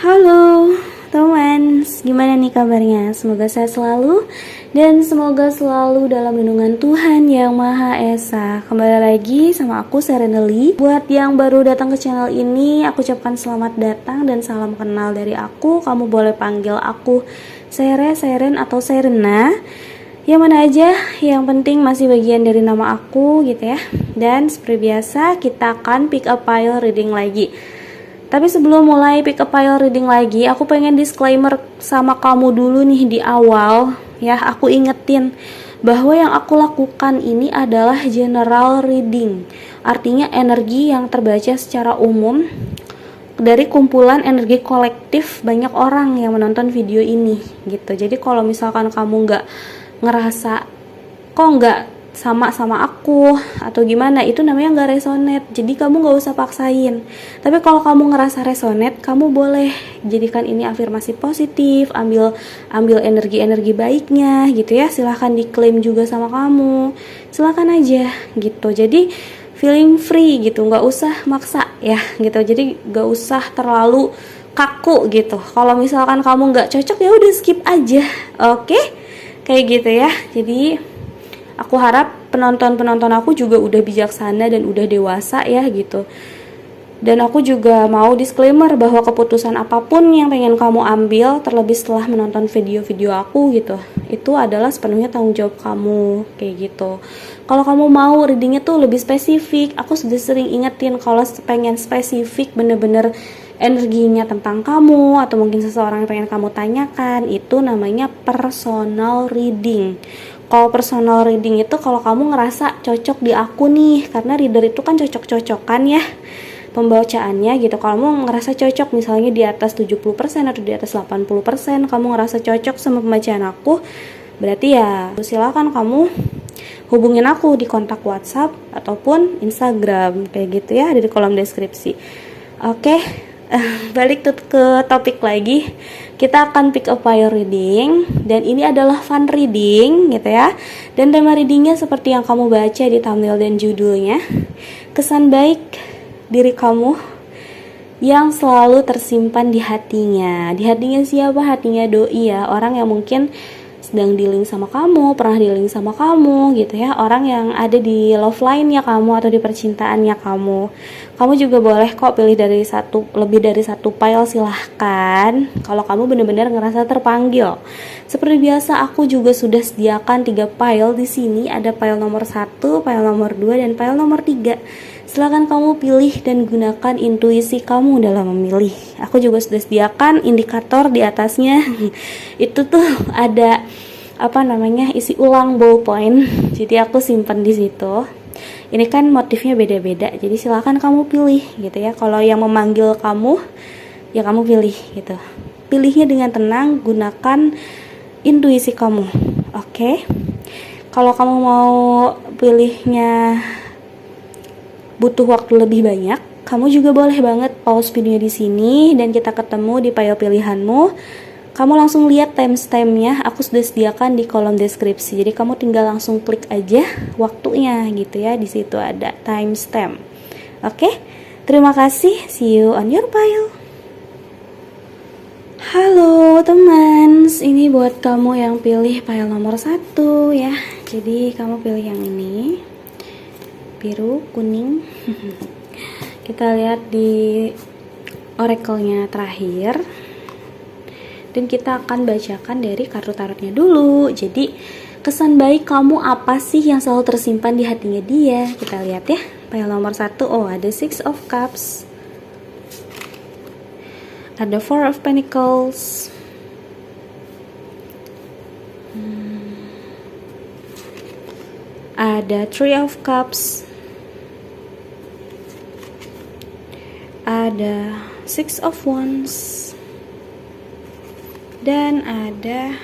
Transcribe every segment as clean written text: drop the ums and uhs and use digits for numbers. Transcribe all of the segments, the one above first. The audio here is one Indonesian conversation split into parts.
Halo teman, gimana nih kabarnya? Semoga sehat selalu dan semoga selalu dalam lindungan Tuhan Yang Maha Esa. Kembali lagi sama aku Serenely. Buat yang baru datang ke channel ini, aku ucapkan selamat datang dan salam kenal dari aku. Kamu boleh panggil aku Sere, Seren atau Serena, yang mana aja, yang penting masih bagian dari nama aku gitu ya. Dan seperti biasa kita akan pick a pile reading lagi. Tapi sebelum mulai pick a pile reading lagi, aku pengen disclaimer sama kamu dulu nih di awal ya. Aku ingetin bahwa yang aku lakukan ini adalah general reading, artinya energi yang terbaca secara umum dari kumpulan energi kolektif banyak orang yang menonton video ini gitu. Jadi kalau misalkan kamu nggak ngerasa kok nggak sama aku atau gimana, itu namanya nggak resonate, jadi kamu nggak usah paksain. Tapi kalau kamu ngerasa resonate, kamu boleh jadikan ini afirmasi positif, ambil energi baiknya gitu ya. Silahkan diklaim juga sama kamu, silahkan aja gitu. Jadi feeling free gitu, nggak usah maksa ya gitu. Jadi nggak usah terlalu kaku gitu. Kalau misalkan kamu nggak cocok ya udah skip aja, oke? Kayak gitu ya. Jadi aku harap penonton aku juga udah bijaksana dan udah dewasa ya gitu. Dan aku juga mau disclaimer bahwa keputusan apapun yang pengen kamu ambil, terlebih setelah menonton video-video aku gitu, itu adalah sepenuhnya tanggung jawab kamu, kayak gitu. Kalau kamu mau readingnya tuh lebih spesifik, aku sudah sering ingetin kalau pengen spesifik bener-bener energinya tentang kamu atau mungkin seseorang yang pengen kamu tanyakan, itu namanya personal reading. Kalau personal reading itu kalau kamu ngerasa cocok di aku nih, karena reader itu kan cocok-cocokan ya pembacaannya gitu. Kalau kamu ngerasa cocok misalnya di atas 70% atau di atas 80%, kamu ngerasa cocok sama pembacaan aku, berarti ya silakan kamu hubungin aku di kontak WhatsApp ataupun Instagram kayak gitu ya, ada di kolom deskripsi. Oke. Balik ke topik lagi, kita akan pick a pile reading, dan ini adalah fun reading gitu ya. Dan tema readingnya seperti yang kamu baca di thumbnail dan judulnya, kesan baik diri kamu yang selalu tersimpan di hatinya. Di hatinya siapa? Hatinya doi ya, orang yang mungkin sedang dealing sama kamu, pernah dealing sama kamu gitu ya, orang yang ada di love line-nya kamu atau di percintaannya kamu. Kamu juga boleh kok pilih lebih dari satu pile, silahkan kalau kamu benar-benar ngerasa terpanggil. Seperti biasa aku juga sudah sediakan 3 pile di sini, ada pile nomor 1, pile nomor 2, dan pile nomor 3. Silahkan kamu pilih dan gunakan intuisi kamu dalam memilih. Aku juga sudah sediakan indikator di atasnya. Itu tuh ada isi ulang ballpoint. Jadi aku simpan di situ. Ini kan motifnya beda-beda. Jadi silahkan kamu pilih gitu ya. Kalau yang memanggil kamu, ya kamu pilih gitu. Pilihnya dengan tenang, gunakan intuisi kamu. Oke? Kalau kamu mau pilihnya butuh waktu lebih banyak, kamu juga boleh banget pause video di sini dan kita ketemu di pile pilihanmu. Kamu langsung lihat timestamp-nya, aku sudah sediakan di kolom deskripsi. Jadi kamu tinggal langsung klik aja waktunya gitu ya. Di situ ada timestamp. Oke? Terima kasih. See you on your pile. Halo teman, ini buat kamu yang pilih pile nomor 1 ya. Jadi kamu pilih yang ini, biru, kuning. Kita lihat di oracle-nya terakhir, dan kita akan bacakan dari kartu tarotnya dulu. Jadi kesan baik kamu apa sih yang selalu tersimpan di hatinya dia? Kita lihat ya. Pile nomor 1, ada 6 of Cups, ada 4 of Pentacles, ada 3 of Cups, ada 6 of Wands, dan ada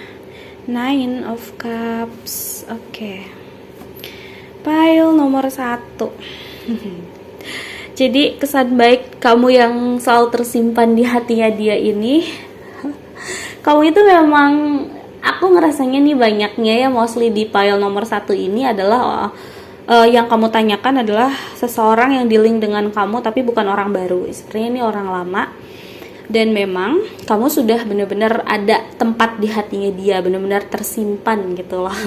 9 of Cups. Oke. Pile nomor 1. Jadi kesan baik kamu yang selalu tersimpan di hatinya dia ini, kamu itu memang, aku ngerasanya nih banyaknya ya, mostly di pile nomor 1 ini adalah yang kamu tanyakan adalah seseorang yang dealing dengan kamu tapi bukan orang baru. Sebenarnya ini orang lama. Dan memang kamu sudah benar-benar ada tempat di hatinya dia, benar-benar tersimpan gitu loh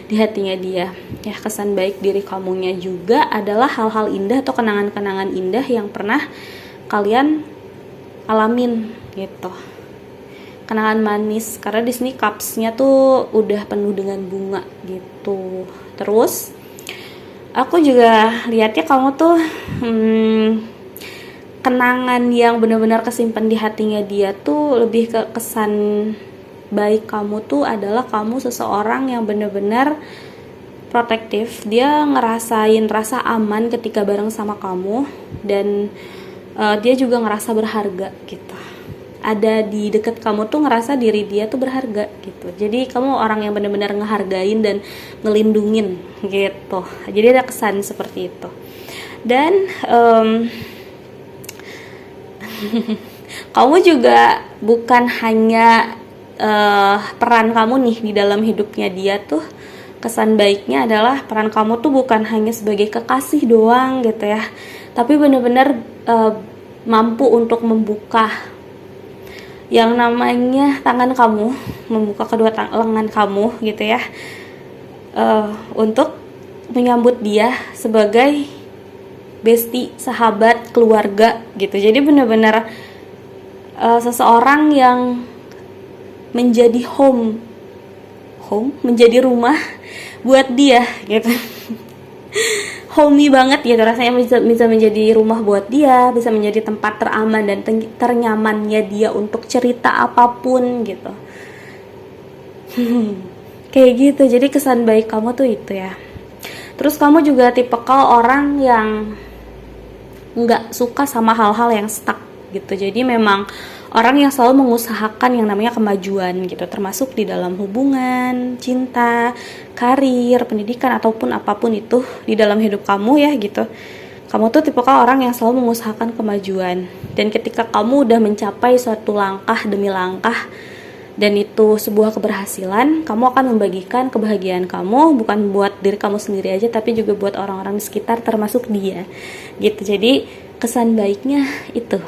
di hatinya dia. Ya, kesan baik diri kamunya juga adalah hal-hal indah atau kenangan-kenangan indah yang pernah kalian alamin gitu. Kenangan manis, karena di sini cupsnya tuh udah penuh dengan bunga gitu. Terus aku juga lihatnya kamu tuh kenangan yang benar-benar kesimpan di hatinya dia tuh lebih ke kesan baik kamu tuh adalah kamu seseorang yang benar-benar protektif. Dia ngerasain rasa aman ketika bareng sama kamu, dan dia juga ngerasa berharga gitu. Ada di dekat kamu tuh ngerasa diri dia tuh berharga gitu. Jadi kamu orang yang benar-benar ngehargain dan ngelindungin gitu. Jadi ada kesan seperti itu. Dan kamu juga bukan hanya peran kamu nih di dalam hidupnya dia tuh. Kesan baiknya adalah peran kamu tuh bukan hanya sebagai kekasih doang gitu ya, tapi benar-benar mampu untuk membuka yang namanya tangan kamu, membuka kedua lengan kamu gitu ya, untuk menyambut dia sebagai bestie, sahabat, keluarga gitu. Jadi benar-benar seseorang yang menjadi menjadi rumah buat dia gitu. Homey banget gitu rasanya, bisa menjadi rumah buat dia, bisa menjadi tempat teraman dan ternyamannya dia untuk cerita apapun gitu. Kayak gitu. Jadi kesan baik kamu tuh itu ya. Terus kamu juga tipikal orang yang nggak suka sama hal-hal yang stuck gitu. Jadi memang orang yang selalu mengusahakan yang namanya kemajuan gitu, termasuk di dalam hubungan, cinta, karir, pendidikan, ataupun apapun itu di dalam hidup kamu ya gitu. Kamu tuh tipikal orang yang selalu mengusahakan kemajuan. Dan ketika kamu udah mencapai suatu langkah demi langkah dan itu sebuah keberhasilan, kamu akan membagikan kebahagiaan kamu bukan buat diri kamu sendiri aja, tapi juga buat orang-orang di sekitar, termasuk dia gitu. Jadi kesan baiknya itu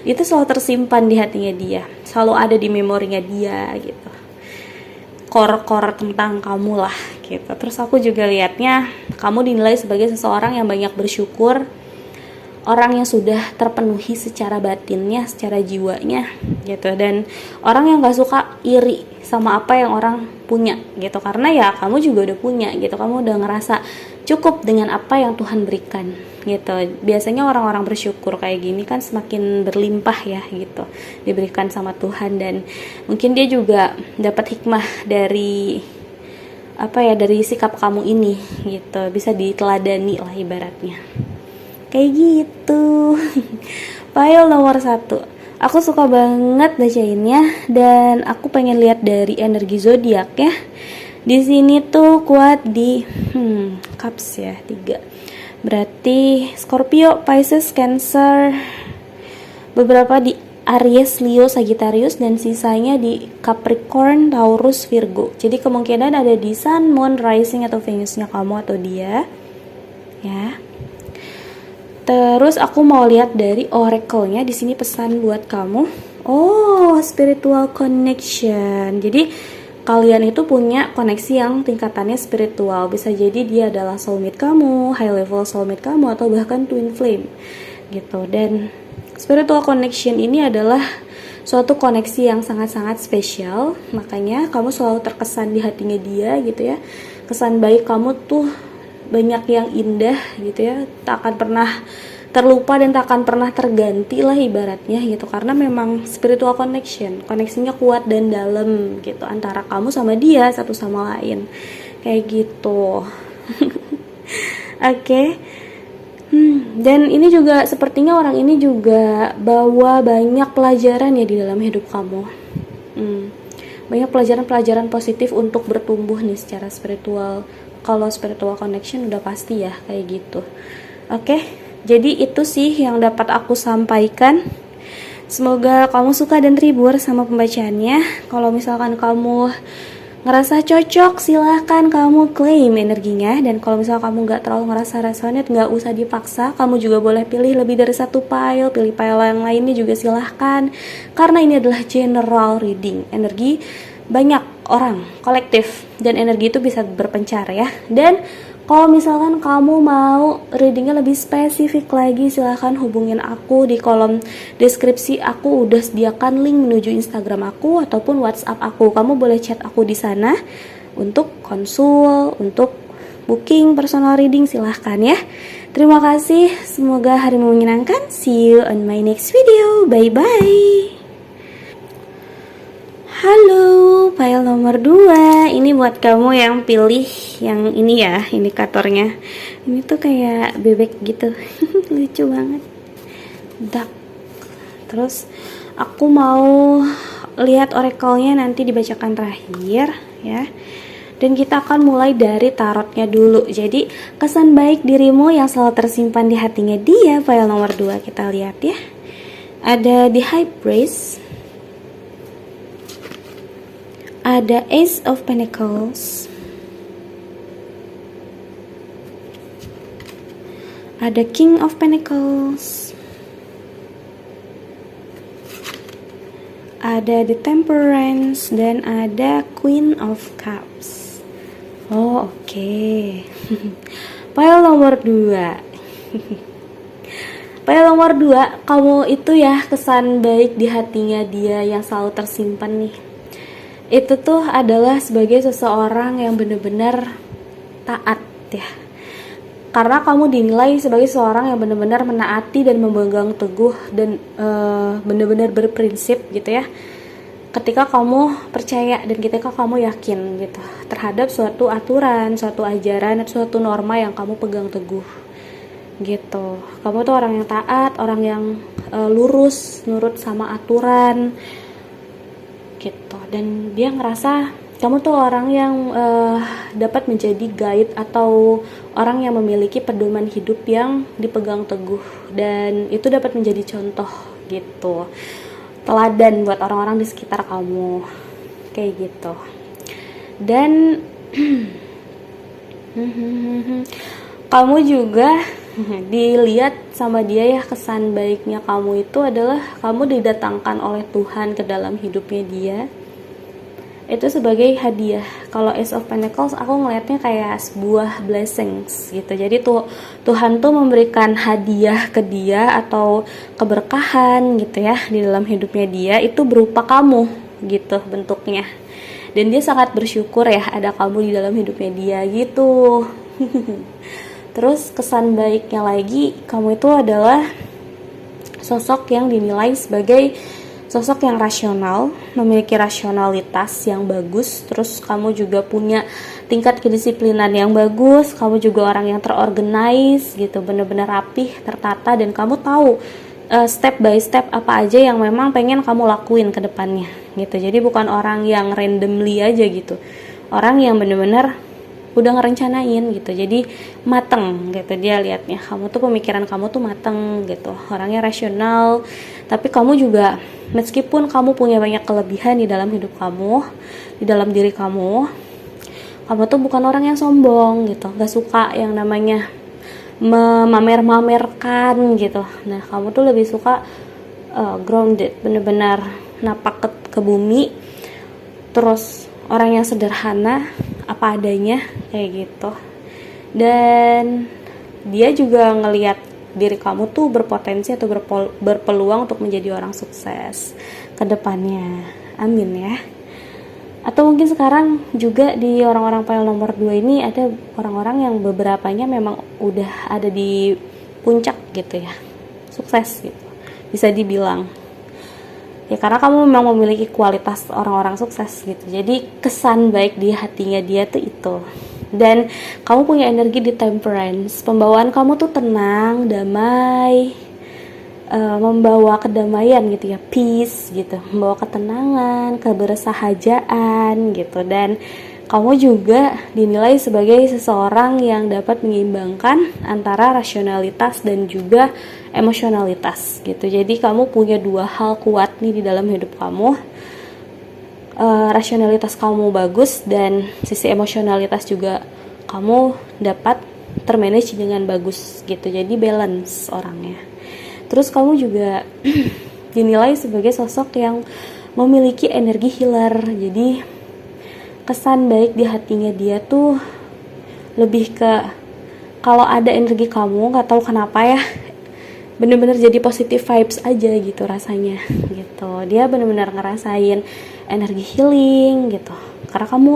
itu selalu tersimpan di hatinya dia, selalu ada di memorinya dia gitu, core tentang kamu lah gitu. Terus aku juga lihatnya kamu dinilai sebagai seseorang yang banyak bersyukur, orang yang sudah terpenuhi secara batinnya, secara jiwanya gitu, dan orang yang gak suka iri sama apa yang orang punya gitu, karena ya kamu juga udah punya gitu, kamu udah ngerasa cukup dengan apa yang Tuhan berikan gitu. Biasanya orang-orang bersyukur kayak gini kan semakin berlimpah ya gitu, diberikan sama Tuhan, dan mungkin dia juga dapat hikmah dari dari sikap kamu ini gitu, bisa diteladani lah ibaratnya. Kayak gitu. File nomor 1. Aku suka banget bacainnya, dan aku pengen lihat dari energi zodiak ya. Di sini tuh kuat di Cups ya, 3. Berarti Scorpio, Pisces, Cancer. Beberapa di Aries, Leo, Sagittarius, dan sisanya di Capricorn, Taurus, Virgo. Jadi kemungkinan ada di Sun, Moon, Rising atau Venusnya kamu atau dia. Ya. Terus aku mau lihat dari oracle-nya. Di sini pesan buat kamu. Oh, spiritual connection. Jadi kalian itu punya koneksi yang tingkatannya spiritual. Bisa jadi dia adalah soulmate kamu, high level soulmate kamu, atau bahkan twin flame gitu. Dan spiritual connection ini adalah suatu koneksi yang sangat-sangat spesial. Makanya kamu selalu terkesan di hatinya dia gitu ya. Kesan baik kamu tuh banyak yang indah gitu ya, tak akan pernah terlupa dan tak akan pernah terganti lah ibaratnya gitu, karena memang spiritual connection, koneksinya kuat dan dalam gitu antara kamu sama dia, satu sama lain kayak gitu. Oke. Dan ini juga sepertinya orang ini juga bawa banyak pelajaran ya di dalam hidup kamu. Banyak pelajaran-pelajaran positif untuk bertumbuh nih secara spiritual. Kalau spiritual connection udah pasti ya kayak gitu. Oke, jadi itu sih yang dapat aku sampaikan. Semoga kamu suka dan terhibur sama pembacaannya. Kalau misalkan kamu ngerasa cocok, silahkan kamu claim energinya. Dan kalau misalnya kamu nggak terlalu ngerasa resonate, nggak usah dipaksa. Kamu juga boleh pilih lebih dari satu pile, pilih pile yang lainnya juga silahkan. Karena ini adalah general reading, energi banyak orang, kolektif, dan energi itu bisa berpencar ya. Dan kalau misalkan kamu mau readingnya lebih spesifik lagi, silahkan hubungin aku di kolom deskripsi. Aku udah sediakan link menuju Instagram aku ataupun WhatsApp aku. Kamu boleh chat aku di sana untuk konsul, untuk booking personal reading, silahkan ya. Terima kasih, semoga harimu menyenangkan. See you on my next video. Bye bye. Halo, file nomor 2. Ini buat kamu yang pilih yang ini ya, indikatornya. Ini tuh kayak bebek gitu. Lucu banget. Duck. Terus aku mau lihat oracle-nya nanti dibacakan terakhir ya. Dan kita akan mulai dari tarotnya dulu. Jadi, kesan baik dirimu yang selalu tersimpan di hatinya dia, file nomor 2. Kita lihat ya. Ada di High Priest. Ada Ace of Pentacles, ada King of Pentacles, ada The Temperance, dan ada Queen of Cups. Oh, oke. Pile nomor 2. Pile nomor 2, kamu itu ya kesan baik di hatinya dia yang selalu tersimpan nih. Itu tuh adalah sebagai seseorang yang benar-benar taat ya. Karena kamu dinilai sebagai seorang yang benar-benar menaati dan memegang teguh dan benar-benar berprinsip gitu ya. Ketika kamu percaya dan ketika kamu yakin gitu terhadap suatu aturan, suatu ajaran, suatu norma yang kamu pegang teguh gitu. Kamu tuh orang yang taat, orang yang lurus, nurut sama aturan gitu. Dan dia ngerasa kamu tuh orang yang dapat menjadi guide atau orang yang memiliki pedoman hidup yang dipegang teguh, dan itu dapat menjadi contoh gitu, teladan buat orang-orang di sekitar kamu kayak gitu. Dan kamu juga dilihat sama dia ya, kesan baiknya kamu itu adalah kamu didatangkan oleh Tuhan ke dalam hidupnya dia. Itu sebagai hadiah. Kalau Ace of Pentacles aku ngelihatnya kayak sebuah blessings gitu. Jadi Tuhan tuh memberikan hadiah ke dia atau keberkahan gitu ya di dalam hidupnya dia, itu berupa kamu gitu bentuknya. Dan dia sangat bersyukur ya ada kamu di dalam hidupnya dia gitu. Terus kesan baiknya lagi, kamu itu adalah sosok yang dinilai sebagai sosok yang rasional, memiliki rasionalitas yang bagus. Terus kamu juga punya tingkat kedisiplinan yang bagus. Kamu juga orang yang terorganize gitu, benar-benar rapih, tertata, dan kamu tahu step by step apa aja yang memang pengen kamu lakuin ke depannya gitu. Jadi bukan orang yang randomly aja gitu, orang yang benar-benar udah ngerencanain gitu. Jadi mateng gitu dia liatnya. Kamu tuh pemikiran kamu tuh mateng gitu, orangnya rasional. Tapi kamu juga, meskipun kamu punya banyak kelebihan di dalam hidup kamu, di dalam diri kamu tuh bukan orang yang sombong gitu, gak suka yang namanya memamer-mamerkan gitu. Nah kamu tuh lebih suka grounded, bener-bener napak ke bumi. Terus orang yang sederhana, apa adanya kayak gitu. Dan dia juga ngelihat diri kamu tuh berpotensi atau berpeluang untuk menjadi orang sukses ke depannya. Amin ya. Atau mungkin sekarang juga di orang-orang pile nomor 2 ini ada orang-orang yang beberapanya memang udah ada di puncak gitu ya, sukses gitu, bisa dibilang ya, karena kamu memang memiliki kualitas orang-orang sukses gitu. Jadi kesan baik di hatinya dia tuh itu. Dan kamu punya energi di Temperance, pembawaan kamu tuh tenang, damai, membawa kedamaian gitu ya, peace gitu, membawa ketenangan, kebersahajaan gitu. Dan kamu juga dinilai sebagai seseorang yang dapat menyeimbangkan antara rasionalitas dan juga emosionalitas gitu. Jadi kamu punya dua hal kuat nih di dalam hidup kamu. rasionalitas kamu bagus dan sisi emosionalitas juga kamu dapat termanage dengan bagus gitu. Jadi balance orangnya. Terus kamu juga dinilai sebagai sosok yang memiliki energi healer. Jadi kesan baik di hatinya dia tuh lebih ke kalau ada energi kamu, nggak tahu kenapa ya, bener-bener jadi positive vibes aja gitu rasanya gitu. Dia bener-bener ngerasain energi healing gitu, karena kamu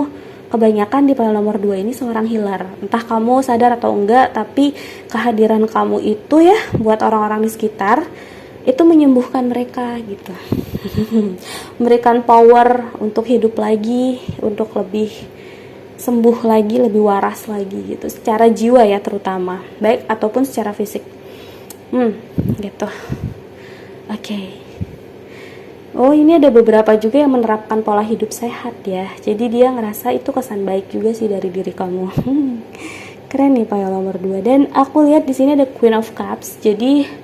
kebanyakan di pile nomor 2 ini seorang healer. Entah kamu sadar atau enggak, tapi kehadiran kamu itu ya buat orang-orang di sekitar itu menyembuhkan mereka gitu. Memberikan power untuk hidup lagi, untuk lebih sembuh lagi, lebih waras lagi gitu, secara jiwa ya terutama, baik ataupun secara fisik. Gitu. Oke. Oh, ini ada beberapa juga yang menerapkan pola hidup sehat ya. Jadi dia ngerasa itu kesan baik juga sih dari diri kamu. Keren nih pile nomor 2. Dan aku lihat di sini ada Queen of Cups. Jadi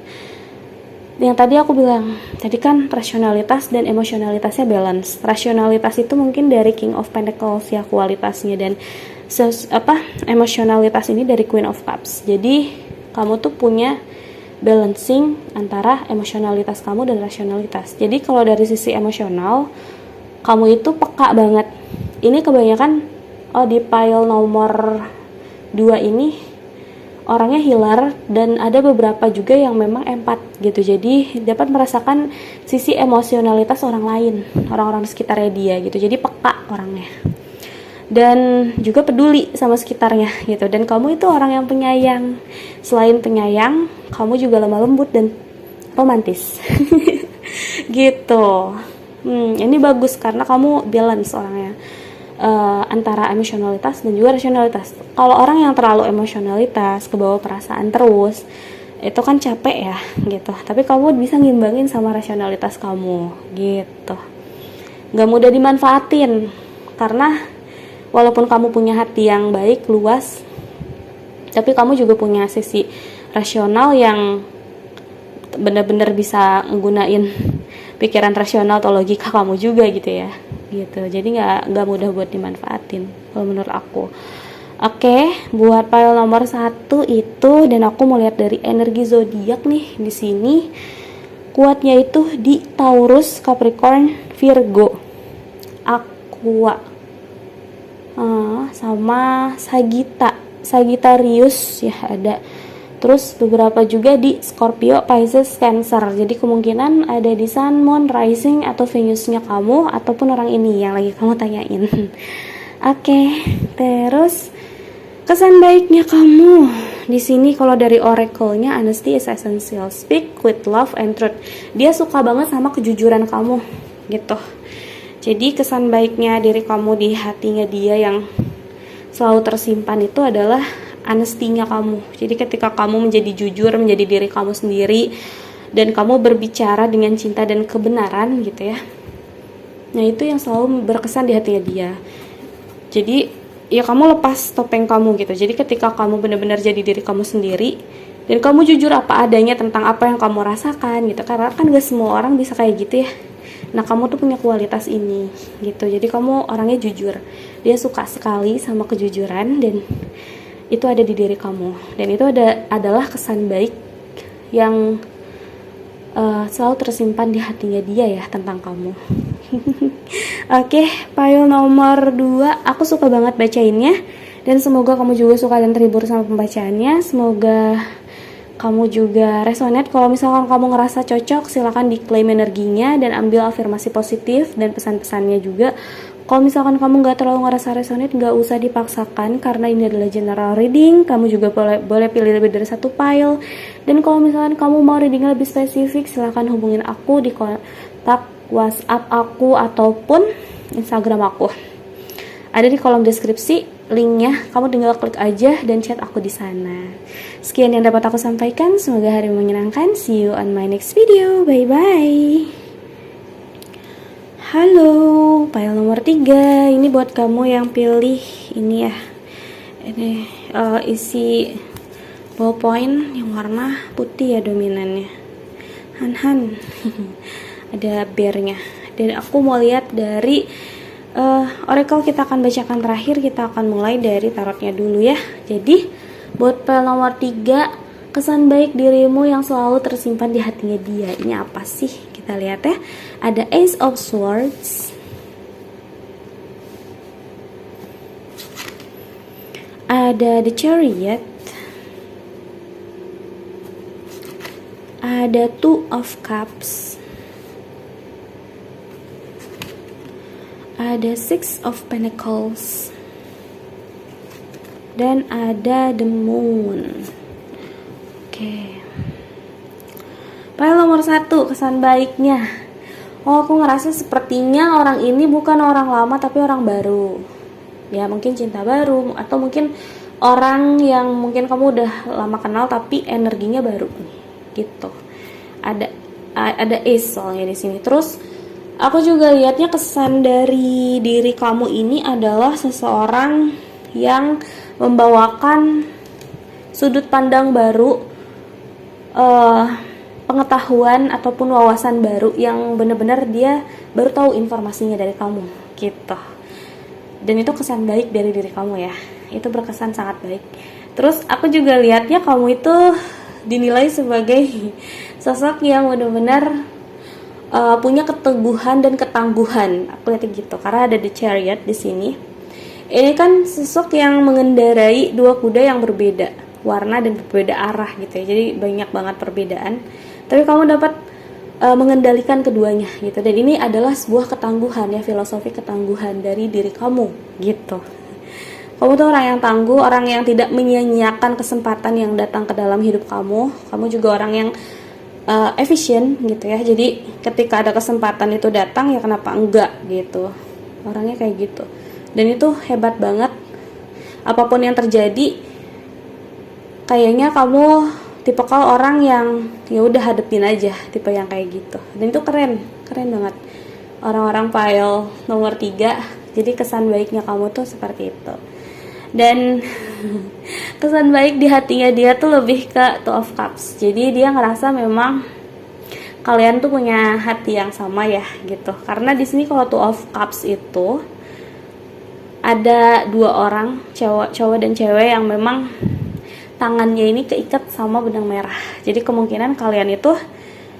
yang tadi aku bilang, tadi kan rasionalitas dan emosionalitasnya balance. Rasionalitas itu mungkin dari King of Pentacles ya kualitasnya, dan emosionalitas ini dari Queen of Cups. Jadi kamu tuh punya balancing antara emosionalitas kamu dan rasionalitas. Jadi kalau dari sisi emosional, kamu itu peka banget. Ini kebanyakan di pile nomor 2 ini orangnya healer, dan ada beberapa juga yang memang empat gitu. Jadi dapat merasakan sisi emosionalitas orang lain, orang-orang di sekitarnya dia gitu. Jadi peka orangnya. Dan juga peduli sama sekitarnya gitu. Dan kamu itu orang yang penyayang. Selain penyayang, kamu juga lemah lembut dan romantis. Gitu. Ini bagus karena kamu balance orangnya, antara emosionalitas dan juga rasionalitas. Kalau orang yang terlalu emosionalitas, kebawa perasaan terus, itu kan capek ya gitu. Tapi kamu bisa ngimbangin sama rasionalitas kamu gitu. Gak mudah dimanfaatin, karena walaupun kamu punya hati yang baik, luas, tapi kamu juga punya sisi rasional yang benar-benar bisa nggunain pikiran rasional atau logika kamu juga gitu ya. Gitu. Jadi nggak mudah buat dimanfaatin kalau menurut aku. Oke, buat pile nomor 1 itu, dan aku mau lihat dari energi zodiak nih di sini. Kuatnya itu di Taurus, Capricorn, Virgo, Aqua, sama Sagittarius ya ada. Terus beberapa juga di Scorpio, Pisces, Cancer. Jadi kemungkinan ada di Sun, Moon, Rising atau Venusnya kamu, ataupun orang ini yang lagi kamu tanyain. Oke, terus kesan baiknya kamu di sini kalau dari oracle-nya, honesty is essential, speak with love and truth. Dia suka banget sama kejujuran kamu gitu. Jadi kesan baiknya diri kamu di hatinya dia yang selalu tersimpan itu adalah honesty-nya kamu. Jadi ketika kamu menjadi jujur, menjadi diri kamu sendiri, dan kamu berbicara dengan cinta dan kebenaran gitu ya. Nah itu yang selalu berkesan di hatinya dia. Jadi ya kamu lepas topeng kamu gitu. Jadi ketika kamu benar-benar jadi diri kamu sendiri, dan kamu jujur apa adanya tentang apa yang kamu rasakan gitu. Karena kan gak semua orang bisa kayak gitu ya. Nah kamu tuh punya kualitas ini gitu. Jadi kamu orangnya jujur. Dia suka sekali sama kejujuran, dan itu ada di diri kamu. Dan itu adalah kesan baik yang selalu tersimpan di hatinya dia ya tentang kamu. Oke, pile nomor 2 aku suka banget bacainnya, dan semoga kamu juga suka dan terhibur sama pembacaannya. Semoga kamu juga resonate. Kalau misalkan kamu ngerasa cocok, silakan diklaim energinya dan ambil afirmasi positif dan pesan-pesannya juga. Kalau misalkan kamu nggak terlalu ngerasa resonate, nggak usah dipaksakan, karena ini adalah general reading. Kamu juga boleh pilih lebih dari satu pile. Dan kalau misalkan kamu mau reading lebih spesifik, silakan hubungin aku di kontak WhatsApp aku ataupun Instagram aku. Ada di kolom deskripsi linknya, kamu tinggal klik aja dan chat aku di sana. Sekian yang dapat aku sampaikan, semoga hari menyenangkan. See you on my next video. Bye bye. Halo, pile nomor 3. Ini buat kamu yang pilih ini ya. Ini isi ballpoint yang warna putih ya dominannya. Han. Ada bearnya. Dan aku mau lihat dari Oracle kita akan bacakan terakhir, kita akan mulai dari tarotnya dulu ya. Jadi buat pile nomor 3, kesan baik dirimu yang selalu tersimpan di hatinya dia. Ini apa sih? Kita lihat ya. Ada Ace of Swords, ada The Chariot, ada Two of Cups, ada Six of Pentacles, dan ada The Moon. Oke. Pile nomor 1, kesan baiknya. Oh, aku ngerasa sepertinya orang ini bukan orang lama tapi orang baru. Ya, mungkin cinta baru, atau mungkin orang yang mungkin kamu udah lama kenal tapi energinya baru nih, gitu. Ada Ace soalnya di sini. Terus aku juga lihatnya kesan dari diri kamu ini adalah seseorang yang membawakan sudut pandang baru, pengetahuan ataupun wawasan baru yang benar-benar dia baru tahu informasinya dari kamu, gitu. Dan itu kesan baik dari diri kamu ya. Itu berkesan sangat baik. Terus aku juga lihatnya kamu itu dinilai sebagai sosok yang benar-benar punya keteguhan dan ketangguhan. Aku lihat gitu karena ada The Chariot di sini. Ini kan sosok yang mengendarai dua kuda yang berbeda warna dan berbeda arah gitu ya. Jadi banyak banget perbedaan. Tapi kamu dapat mengendalikan keduanya gitu. Dan ini adalah sebuah ketangguhan ya, filosofi ketangguhan dari diri kamu gitu. Kamu tuh orang yang tangguh, orang yang tidak menyia-nyiakan kesempatan yang datang ke dalam hidup kamu. Kamu juga orang yang efisien gitu ya. Jadi ketika ada kesempatan itu datang ya kenapa enggak gitu. Orangnya kayak gitu. Dan itu hebat banget. Apapun yang terjadi, kayaknya kamu tipikal orang yang ya udah hadepin aja, tipe yang kayak gitu. Dan itu keren banget. Orang-orang pile nomor 3. Jadi kesan baiknya kamu tuh seperti itu. Dan kesan baik di hatinya dia tuh lebih ke Two of Cups. Jadi dia ngerasa memang kalian tuh punya hati yang sama ya gitu. Karena di sini kalau Two of Cups itu ada 2 orang, cowok dan cewek yang memang tangannya ini keikat sama benang merah. Jadi kemungkinan kalian itu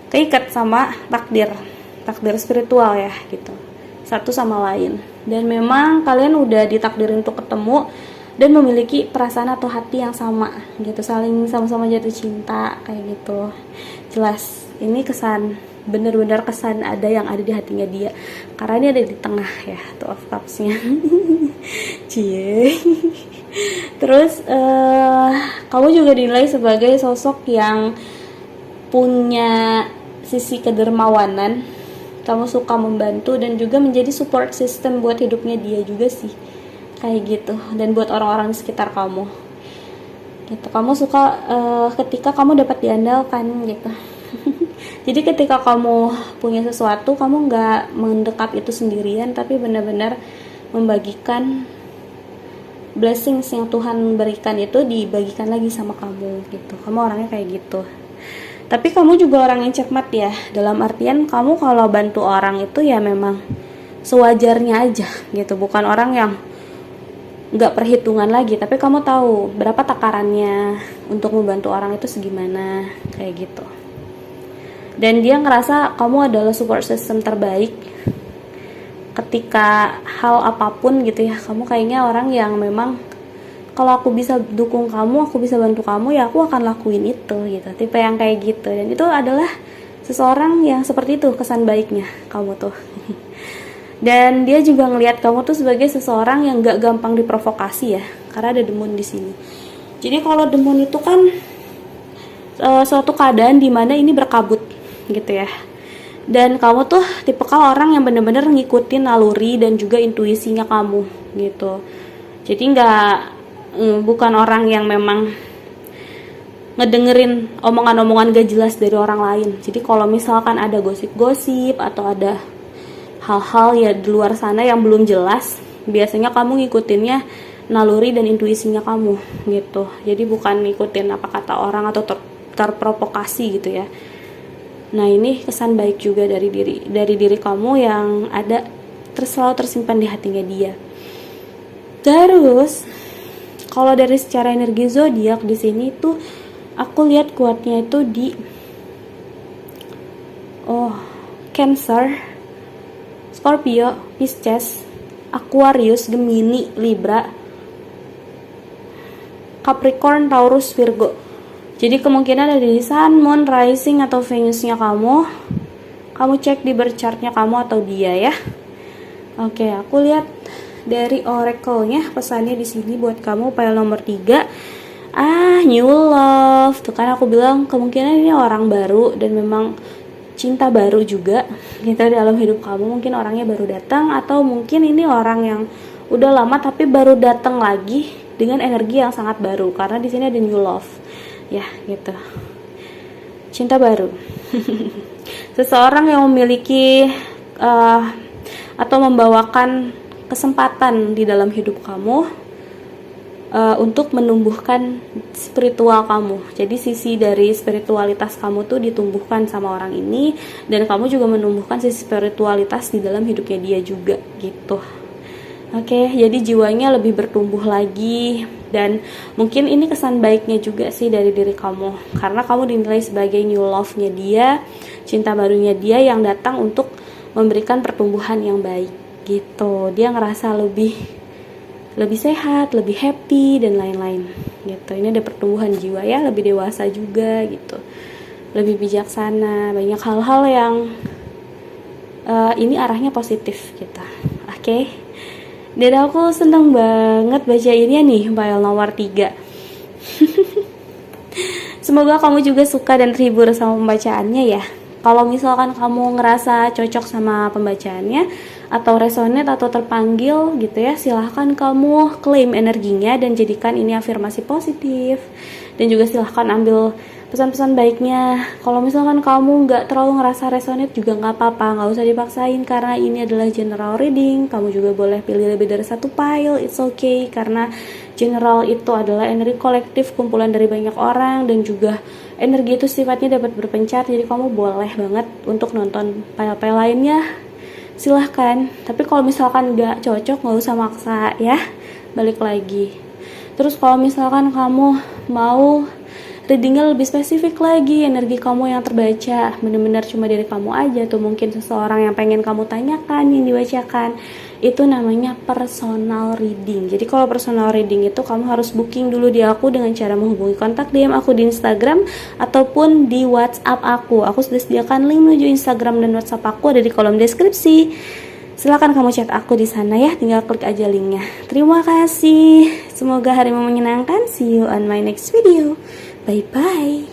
keikat sama takdir spiritual ya gitu. Satu sama lain. Dan memang kalian udah ditakdirin untuk ketemu dan memiliki perasaan atau hati yang sama gitu, saling sama-sama jatuh cinta kayak gitu. Jelas ini kesan, bener-bener kesan ada yang ada di hatinya dia karena ini ada di tengah ya, Two of Cups-nya. Cie. Terus kamu juga dinilai sebagai sosok yang punya sisi kedermawanan. Kamu suka membantu dan juga menjadi support system buat hidupnya dia juga sih, kayak gitu. Dan buat orang-orang di sekitar kamu gitu, kamu suka ketika kamu dapat diandalkan gitu. Jadi ketika kamu punya sesuatu, kamu nggak mendekap itu sendirian, tapi benar-benar membagikan blessings yang Tuhan berikan itu dibagikan lagi sama kamu gitu. Kamu orangnya kayak gitu. Tapi kamu juga orang yang cermat ya, dalam artian kamu kalau bantu orang itu ya memang sewajarnya aja gitu, bukan orang yang nggak perhitungan lagi, tapi kamu tahu berapa takarannya untuk membantu orang itu segimana, kayak gitu. Dan dia ngerasa kamu adalah support system terbaik ketika hal apapun gitu ya. Kamu kayaknya orang yang memang kalau aku bisa dukung kamu, aku bisa bantu kamu, ya aku akan lakuin itu gitu, tipe yang kayak gitu. Dan itu adalah seseorang yang seperti itu kesan baiknya kamu tuh. Dan dia juga ngelihat kamu tuh sebagai seseorang yang gak gampang diprovokasi ya, karena ada The Moon di sini. Jadi kalau The Moon itu kan suatu keadaan dimana ini berkabut gitu ya. Dan kamu tuh tipikal orang yang bener-bener ngikutin naluri dan juga intuisinya kamu gitu. Jadi bukan orang yang memang ngedengerin omongan-omongan gak jelas dari orang lain. Jadi kalau misalkan ada gosip-gosip atau ada hal-hal ya di luar sana yang belum jelas, biasanya kamu ngikutinnya naluri dan intuisinya kamu gitu. Jadi bukan ngikutin apa kata orang atau terprovokasi gitu ya. Nah ini kesan baik juga dari diri kamu yang ada selalu tersimpan di hatinya dia. Terus kalau dari secara energi zodiak di sini tuh aku lihat kuatnya itu di Cancer, Scorpio, Pisces, Aquarius, Gemini, Libra, Capricorn, Taurus, Virgo. Jadi kemungkinan ada di Sun, Moon, Rising atau Venusnya kamu. Kamu cek di birth chartnya kamu atau dia ya. Oke, aku lihat dari oracle-nya pesannya di sini buat kamu pile nomor 3. New love. Tuh kan aku bilang kemungkinan ini orang baru dan memang cinta baru juga gitu dalam hidup kamu. Mungkin orangnya baru datang atau mungkin ini orang yang udah lama tapi baru datang lagi dengan energi yang sangat baru karena di sini ada new love. Ya, gitu. Cinta baru. Seseorang yang memiliki atau membawakan kesempatan di dalam hidup kamu untuk menumbuhkan spiritual kamu. Jadi sisi dari spiritualitas kamu tuh ditumbuhkan sama orang ini dan kamu juga menumbuhkan sisi spiritualitas di dalam hidupnya dia juga gitu. Oke, jadi jiwanya lebih bertumbuh lagi dan mungkin ini kesan baiknya juga sih dari diri kamu karena kamu dinilai sebagai new love-nya dia, cinta barunya dia yang datang untuk memberikan pertumbuhan yang baik gitu. Dia ngerasa lebih sehat, lebih happy dan lain-lain gitu. Ini ada pertumbuhan jiwa ya, lebih dewasa juga gitu, lebih bijaksana, banyak hal-hal yang ini arahnya positif gitu. Oke. Dan aku seneng banget baca ini nih, file nomor 3. Semoga kamu juga suka dan terhibur sama pembacaannya ya. Kalau misalkan kamu ngerasa cocok sama pembacaannya atau resonate atau terpanggil gitu ya, silahkan kamu klaim energinya dan jadikan ini afirmasi positif. Dan juga silahkan ambil pesan-pesan baiknya. Kalau misalkan kamu nggak terlalu ngerasa resonate juga nggak apa-apa, nggak usah dipaksain karena ini adalah general reading. Kamu juga boleh pilih lebih dari satu pile, it's okay, karena general itu adalah energi kolektif, kumpulan dari banyak orang dan juga energi itu sifatnya dapat berpencar. Jadi kamu boleh banget untuk nonton pile-pile lainnya, silahkan. Tapi kalau misalkan nggak cocok nggak usah maksa ya, balik lagi. Terus kalau misalkan kamu mau readingnya lebih spesifik lagi, energi kamu yang terbaca benar-benar cuma dari kamu aja tuh, mungkin seseorang yang pengen kamu tanyakan yang dibacakan, itu namanya personal reading. Jadi kalau personal reading itu kamu harus booking dulu di aku dengan cara menghubungi kontak DM aku di Instagram ataupun di WhatsApp aku. Aku sudah sediakan link menuju Instagram dan WhatsApp aku ada di kolom deskripsi. Silakan kamu chat aku di sana ya, tinggal klik aja linknya. Terima kasih. Semoga harimu menyenangkan. See you on my next video. Bye bye.